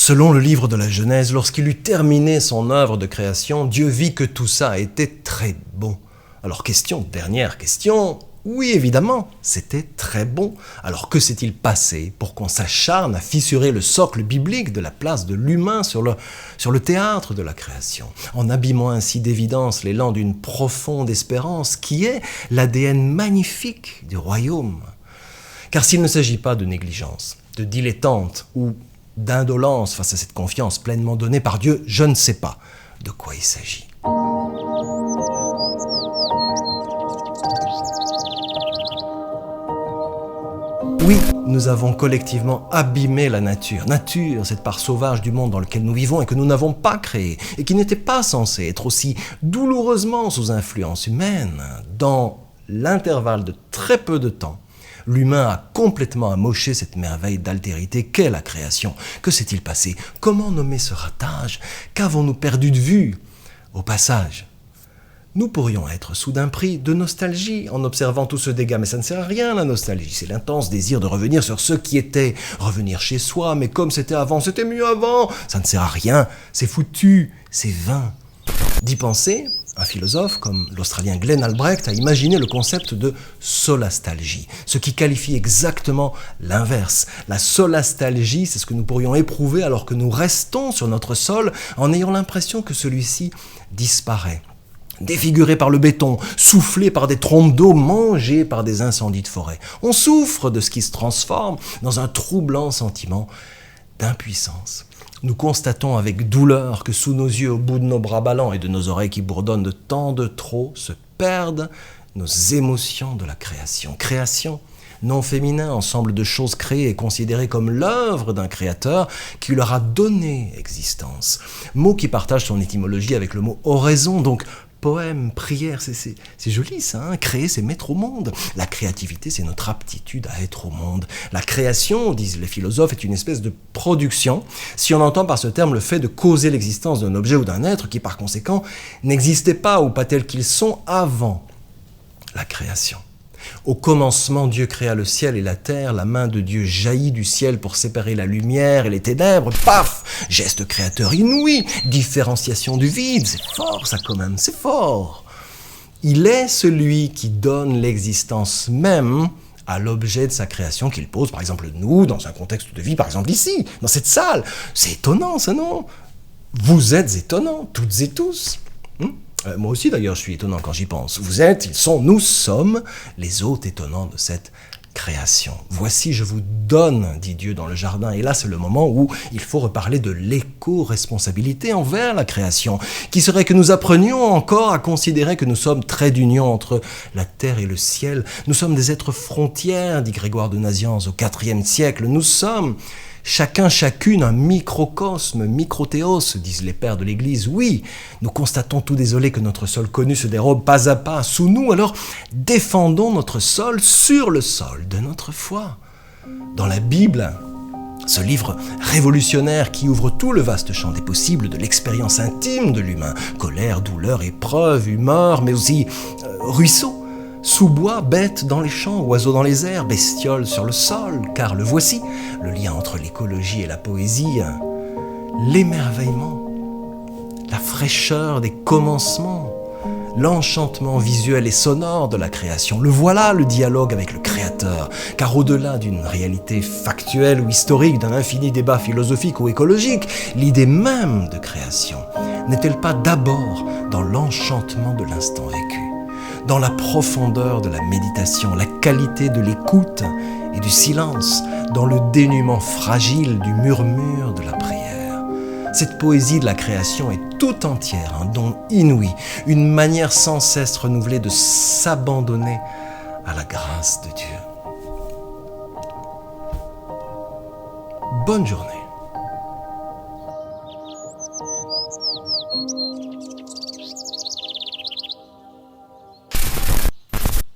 Selon le livre de la Genèse, lorsqu'il eut terminé son œuvre de création, Dieu vit que tout ça était très bon. Alors dernière question, oui évidemment, c'était très bon. Alors que s'est-il passé pour qu'on s'acharne à fissurer le socle biblique de la place de l'humain sur le théâtre de la création, en abîmant ainsi d'évidence l'élan d'une profonde espérance qui est l'ADN magnifique du royaume? Car s'il ne s'agit pas de négligence, de dilettante ou d'indolence face à cette confiance pleinement donnée par Dieu, je ne sais pas de quoi il s'agit. Oui, nous avons collectivement abîmé la nature. Nature, cette part sauvage du monde dans lequel nous vivons et que nous n'avons pas créée et qui n'était pas censée être aussi douloureusement sous influence humaine. Dans l'intervalle de très peu de temps, l'humain a complètement amoché cette merveille d'altérité qu'est la création. Que s'est-il passé? Comment nommer ce ratage? Qu'avons-nous perdu de vue? Au passage, nous pourrions être soudain pris de nostalgie en observant tout ce dégât, mais ça ne sert à rien la nostalgie, c'est l'intense désir de revenir sur ce qui était, revenir chez soi, mais comme c'était avant, c'était mieux avant, ça ne sert à rien, c'est foutu, c'est vain. D'y penser, un philosophe comme l'Australien Glenn Albrecht a imaginé le concept de solastalgie, ce qui qualifie exactement l'inverse. La solastalgie, c'est ce que nous pourrions éprouver alors que nous restons sur notre sol en ayant l'impression que celui-ci disparaît. Défiguré par le béton, soufflé par des trompes d'eau, mangé par des incendies de forêt. On souffre de ce qui se transforme dans un troublant sentiment d'impuissance. Nous constatons avec douleur que sous nos yeux, au bout de nos bras ballants et de nos oreilles qui bourdonnent de tant de trop, se perdent nos émotions de la création. Création, nom féminin, ensemble de choses créées et considérées comme l'œuvre d'un créateur qui leur a donné existence. Mot qui partage son étymologie avec le mot oraison, donc poème, prière, c'est joli ça, hein. Créer c'est mettre au monde. La créativité c'est notre aptitude à être au monde. La création, disent les philosophes, est une espèce de production, si on entend par ce terme le fait de causer l'existence d'un objet ou d'un être qui par conséquent n'existait pas ou pas tels qu'ils sont avant la création. Au commencement, Dieu créa le ciel et la terre, la main de Dieu jaillit du ciel pour séparer la lumière et les ténèbres, paf! Geste créateur inouï, différenciation du vide, c'est fort ça quand même, c'est fort. Il est celui qui donne l'existence même à l'objet de sa création qu'il pose, par exemple nous, dans un contexte de vie, par exemple ici, dans cette salle. C'est étonnant ça, non? Vous êtes étonnants, toutes et tous. Moi aussi d'ailleurs je suis étonnant quand j'y pense. Vous êtes, ils sont, nous sommes les hôtes étonnants de cette création. Voici je vous donne, dit Dieu dans le jardin, et là c'est le moment où il faut reparler de l'éco-responsabilité envers la création, qui serait que nous apprenions encore à considérer que nous sommes trait d'union entre la terre et le ciel. Nous sommes des êtres frontières, dit Grégoire de Nazianze au IVe siècle. Nous sommes chacun, chacune, un microcosme, microthéos, disent les pères de l'Église. Oui, nous constatons tout désolés que notre sol connu se dérobe pas à pas sous nous, alors défendons notre sol sur le sol de notre foi. Dans la Bible, ce livre révolutionnaire qui ouvre tout le vaste champ des possibles de l'expérience intime de l'humain, colère, douleur, épreuve, humeur, mais aussi ruisseau. Sous-bois, bêtes dans les champs, oiseaux dans les airs, bestioles sur le sol, car le voici, le lien entre l'écologie et la poésie, l'émerveillement, la fraîcheur des commencements, l'enchantement visuel et sonore de la création. Le voilà, le dialogue avec le créateur, car au-delà d'une réalité factuelle ou historique, d'un infini débat philosophique ou écologique, l'idée même de création n'est-elle pas d'abord dans l'enchantement de l'instant vécu, dans la profondeur de la méditation, la qualité de l'écoute et du silence, dans le dénuement fragile du murmure de la prière. Cette poésie de la création est tout entière un don inouï, une manière sans cesse renouvelée de s'abandonner à la grâce de Dieu. Bonne journée.